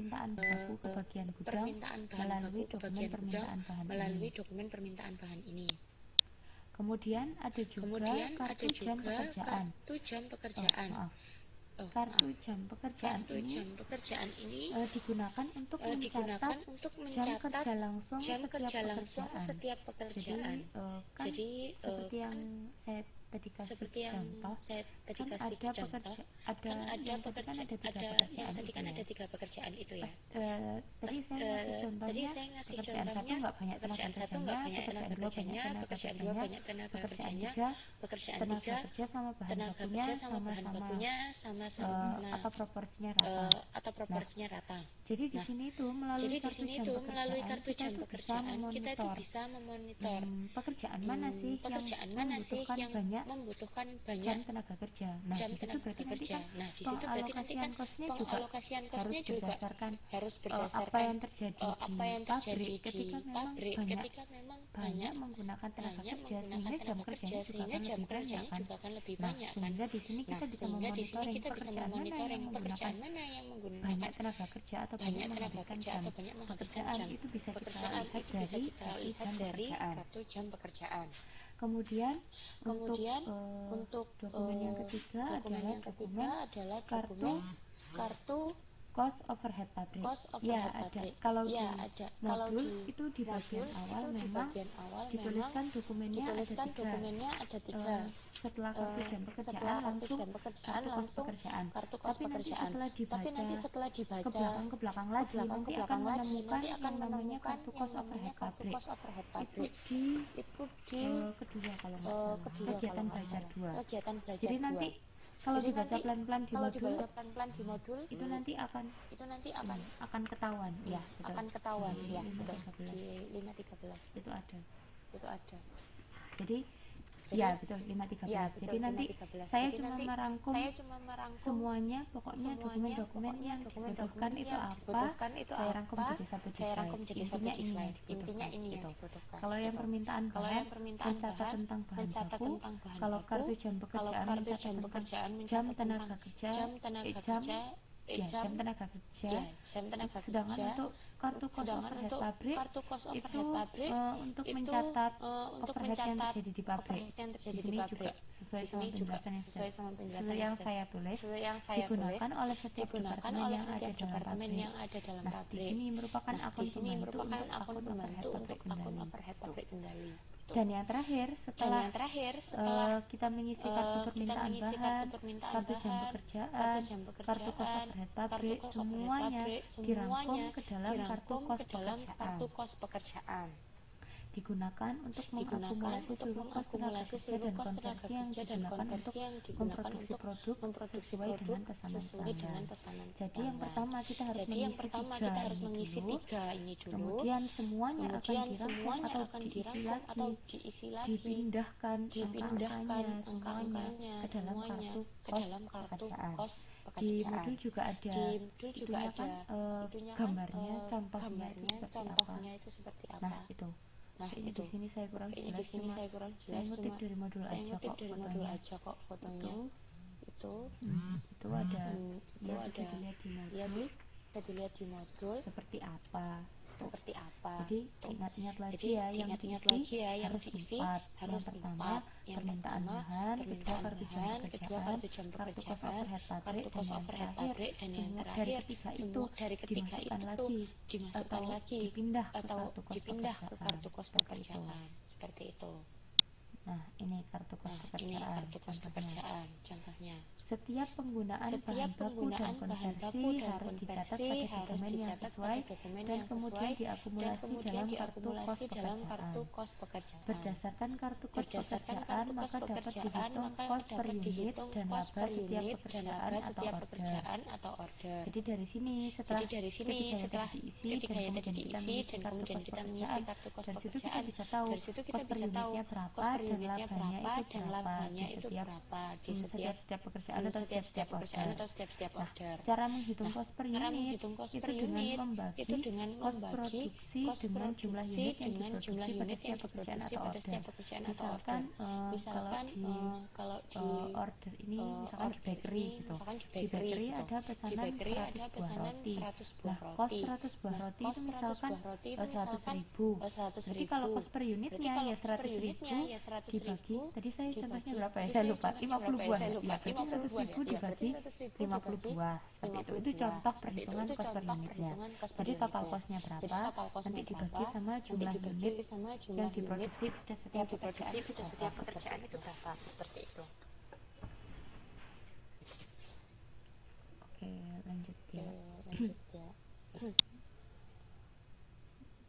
permintaan baku ke bagian gudang melalui dokumen permintaan bahan ini. Kemudian ada juga kartu jam pekerjaan. Kartu jam pekerjaan ini digunakan untuk mencatat jam kerja langsung setiap pekerjaan. Jadi seperti yang saya tadi kasih contoh, ada tiga pekerjaan itu ya. Tadi saya ngasih contohnya pekerjaan satu nggak banyak tenaga kerjanya, pekerjaan dua banyak tenaga kerjanya, pekerjaan tiga tenaga kerja sama bahan bakunya sama atau proporsinya rata. Jadi di sini tuh melalui kartu jam pekerjaan kita itu bisa memonitor pekerjaan mana sih yang membutuhkan banyak tenaga kerja. Nah, di situ berarti nanti kan pengalokasian kosnya juga harus berdasarkan apa yang terjadi di pabrik ketika memang banyak menggunakan tenaga kerja, sehingga jam kerjanya juga akan lebih banyak kan. Sehingga di sini kita bisa memonitoring pekerjaan mana yang menggunakan banyak tenaga kerja atau banyak menghabiskan jam. Pekerjaan itu bisa kita lihat dari kartu jam pekerjaan. Kemudian untuk dokumen yang ketiga adalah kartu cost overhead pabrik. Ada. Kalau di modul itu di bagian awal memang dituliskan dokumennya ada tiga. Setelah kartu jam pekerjaan langsung kartu kos pekerjaan. Tapi nanti setelah dibaca ke belakang lagi nanti akan menemukan kartu cost overhead pabrik. Itu di kedua kalau nggak salah. Kegiatan belajar 2. Jadi nanti kalau dibaca pelan-pelan di modul itu nanti akan ketahuan ya, betul. Akan ketahuan ya, betul. Di 513 itu ada. Jadi ya betul 513. Ya, Jadi nanti saya cuma merangkum semuanya, pokoknya dokumen-dokumen yang dibutuhkan itu apa, saya rangkum jadi satu slide. Intinya ini yang dibutuhkan. Kalau yang permintaan bahan mencatat tentang bahan baku. Kalau kartu jam pekerjaan mencatat jam tenaga kerja. Sedangkan untuk kartu cost overhead pabrik itu untuk mencatat overhead yang terjadi di pabrik. Di sini juga sesuai sama penjelasan yang saya tulis, digunakan oleh setiap departemen yang ada dalam pabrik. Di sini merupakan akun pembantu untuk akun overhead pabrik kendali. Dan yang terakhir setelah kita mengisi kartu permintaan bahan, kartu jam pekerjaan, kartu cost overhead pabrik, semuanya dirangkum ke dalam kartu kos pekerjaan. Digunakan untuk mengakumulasi seluruh kos tenaga kerja dan konversi yang digunakan untuk memproduksi produk sesuai dengan pesanan. Jadi yang pertama kita harus mengisi tiga ini dulu. Kemudian semuanya akan dirangkum atau diisi lagi, dipindahkan angka-angkanya semuanya ke dalam kartu kos pekerjaan. Di modul juga ada gambarnya, contohnya itu seperti apa. Nah, itu. Di sini saya kurang jelas. Saya ngutip dari modul aja kok fotonya. Itu ada. Bisa dilihat di modul seperti apa. Jadi ingat-ingat lagi ya yang diisi harus 4. Yang permintaan bahan, kedua kartu jam pekerjaan, kartu kos overhead pabrik, dan yang terakhir dari ketiga itu dimasukkan lagi atau dipindah ke kartu kos pekerjaan. Seperti itu. Nah, ini kartu kos pekerjaan contohnya. Setiap penggunaan bahan baku dan konversi harus dicatat pada dokumen yang sesuai dan kemudian diakumulasi dalam kartu kos pekerjaan. Berdasarkan kartu kos pekerjaan maka dapat dihitung kos per unit dan laba setiap pekerjaan atau order. Jadi dari sini setelah ketiganya tadi diisi dan kemudian kita mengisi kartu kos pekerjaan, dari situ kita bisa tahu kos per unitnya berapa dan labanya itu berapa di setiap pekerjaan setiap pekerjaan atau setiap order. Cara menghitung cost per unit itu dengan membagi cost produksi dengan jumlah unit yang diproduksi pada setiap pekerjaan atau order. Misalkan kalau di order ini misalkan di bakery gitu. Di bakery ada pesanan 100 buah roti. Nah, cost 100 buah roti itu misalkan 100.000. Jadi kalau cost per unitnya ya 100.000 dibagi, tadi saya contohnya berapa ya? Saya lupa, 50 buah. Ya, berarti 100.000 dibagi 50 buah. Seperti itu. Itu contoh perhitungan cost per unitnya. Jadi total costnya berapa? Nanti dibagi sama jumlah unit yang diproduksi pada setiap pekerjaan itu berapa? Seperti itu. Oke, lanjut ya.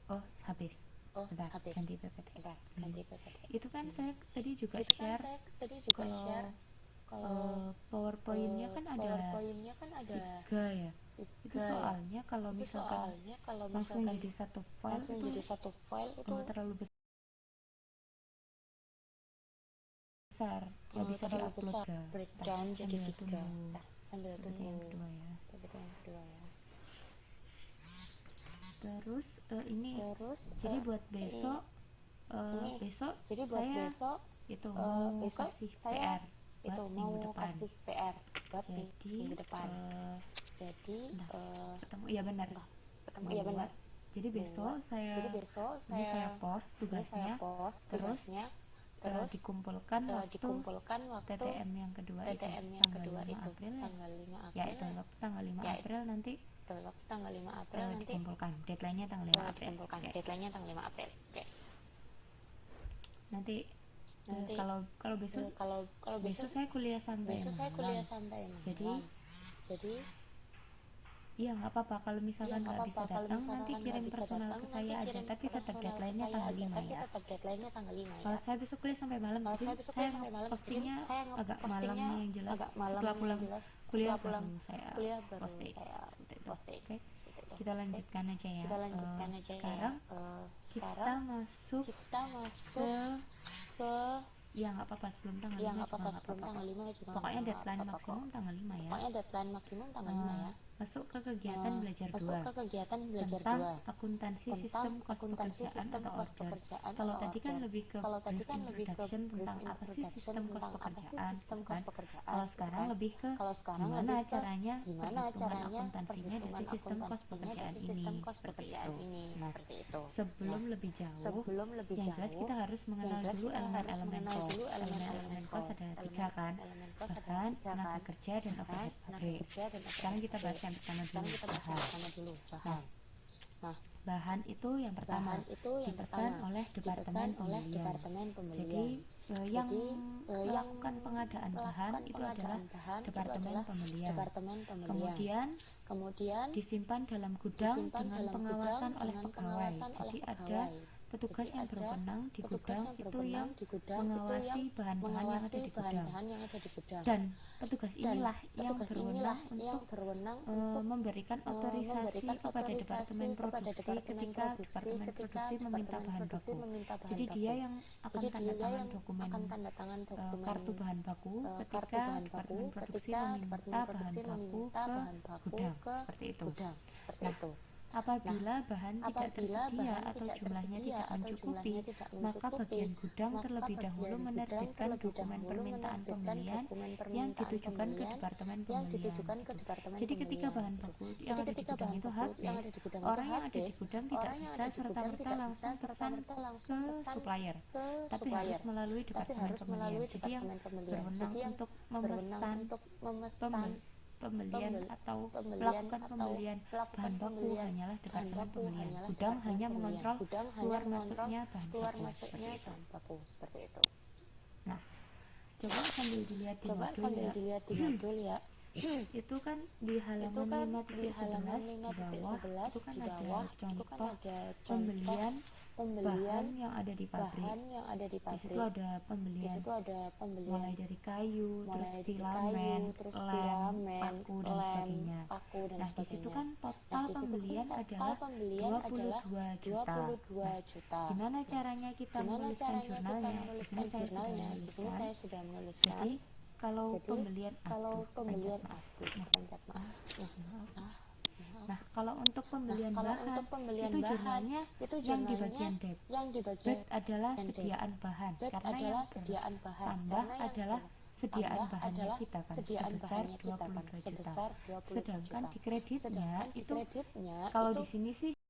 Oh, habis. Bentar, ganti PPT. Itu kan saya tadi juga share kalau PowerPoint-nya kan ada 3 ya. Itu soalnya kalau misalkan langsung jadi satu file itu terlalu besar, ya bisa diupload ke breakdown jadi 3. Sambil tunggu yang kedua ya. Terus ini jadi buat besok besok itu mau kasih PR buat minggu depan. Jadi ketemu ya benar. Jadi besok saya post tugasnya, terus dikumpulkan waktu TTM yang kedua itu tanggal 5 April ya, itu waktu tanggal 5 April nanti dikumpulkan, deadline-nya tanggal 5 April. Oke. Nanti kalau besok saya kuliah sampai malam. Jadi iya nggak apa-apa kalau misalkan nggak bisa datang, nanti kirim personal ke saya aja, tapi tetap deadline-nya tanggal 5 ya. Kalau saya besok kuliah sampai malam, jadi saya postingnya agak malam yang jelas, setelah pulang kuliah baru saya posting. Oke, kita lanjutkan aja ya. Sekarang kita masuk ke ya nggak apa-apa sebelum tanggal 5 juga. Pokoknya deadline maksimum tanggal 5 ya. Masuk ke kegiatan belajar 2 tentang akuntansi sistem kos pekerjaan atau order. Kalau tadi kan lebih ke brief introduction tentang apa sih sistem kos pekerjaan kan. Kalau sekarang lebih ke gimana caranya perhitungan akuntansinya dari sistem kos pekerjaan ini. Nah, sebelum lebih jauh, yang jelas kita harus mengenal dulu elemen-elemen kos. Elemen-elemen kos ada 3 kan, bahan, tenaga kerja, dan overhead pabrik. Sekarang kita bahas yang pertama dulu, bahan. Nah, bahan itu yang pertama dipesan oleh Departemen Pembelian. Jadi yang melakukan pengadaan bahan itu adalah Departemen Pembelian. Kemudian disimpan dalam gudang dengan pengawasan oleh pegawai. Jadi ada petugas yang berwenang di gudang itu yang mengawasi bahan-bahan yang ada di gudang, dan petugas inilah yang berwenang untuk memberikan otorisasi kepada Departemen Produksi ketika Departemen Produksi meminta bahan baku. Jadi dia yang akan tanda tangan dokumen kartu bahan baku ketika Departemen Produksi meminta bahan baku ke gudang, seperti itu. Nah, apabila bahan tidak tersedia atau jumlahnya tidak mencukupi, maka bagian gudang terlebih dahulu menerbitkan dokumen permintaan pembelian yang ditujukan ke Departemen Pembelian. Jadi ketika bahan baku yang ada di gudang itu habis, orang yang ada di gudang tidak bisa serta-merta langsung pesan ke supplier, tapi harus melalui Departemen Pembelian. Jadi yang berwenang untuk memesan pembelian atau melakukan pembelian bahan baku hanyalah Departemen Pembelian. Gudang hanya mengontrol keluar masuknya bahan baku, seperti itu. Nah, coba sambil dilihat di modul ya. Itu kan di halaman 5.11 di bawah itu kan ada contoh pembelian yang ada di pabrik. Di situ ada pembelian mulai dari kayu, terus filament, lem, paku dan sebagainya. Nah, di situ kan total pembelian adalah 22 juta. Nah, gimana caranya kita menuliskan jurnalnya? Di sini saya sudah menuliskan. Jadi kalau pembelian Nah, kalau untuk pembelian bahan, itu jurnalnya yang di bagian debit adalah sediaan bahan, karena yang tambah adalah sediaan bahannya kita kan sebesar 22 juta. Sedangkan di kreditnya itu kalau di sini sih